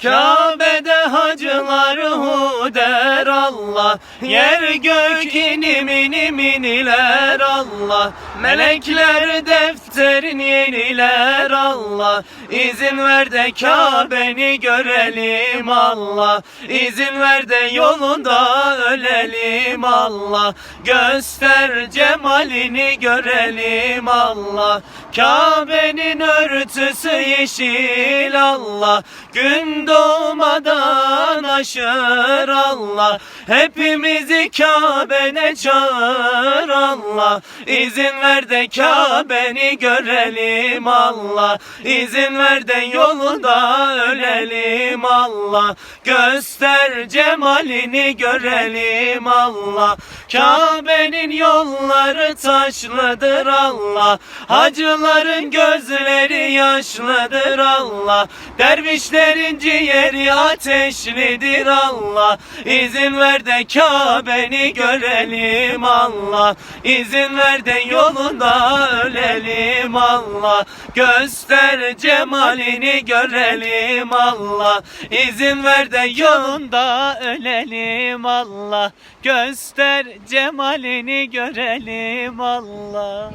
Kabe'de hacılar hu der Allah, yer gök inim inim iniler Allah. Melekler defterin yeniler Allah. İzin ver de Kabe'ni görelim Allah. İzin ver de yolunda ölelim Allah. Göster cemalini görelim Allah. Kabe'nin örtüsü yeşil Allah. Gün doğmadan aşır Allah. Hepimizi Kabe'ne çağır Allah. İzin ver de Kabe'ni görelim Allah. İzin ver de yolunda ölelim Allah. Göster cemalini görelim Allah. Kabe'nin yolları taşlıdır Allah. Hacıların gözleri yaşlıdır Allah. Dervişlerin ciğeri ateşlidir Allah. İzin ver de Kabe'ni görelim Allah. İzin ver de yolunda ölelim Allah. Göster cemalini görelim Allah. İzin ver de yolunda ölelim Allah. Göster cemalini görelim Allah.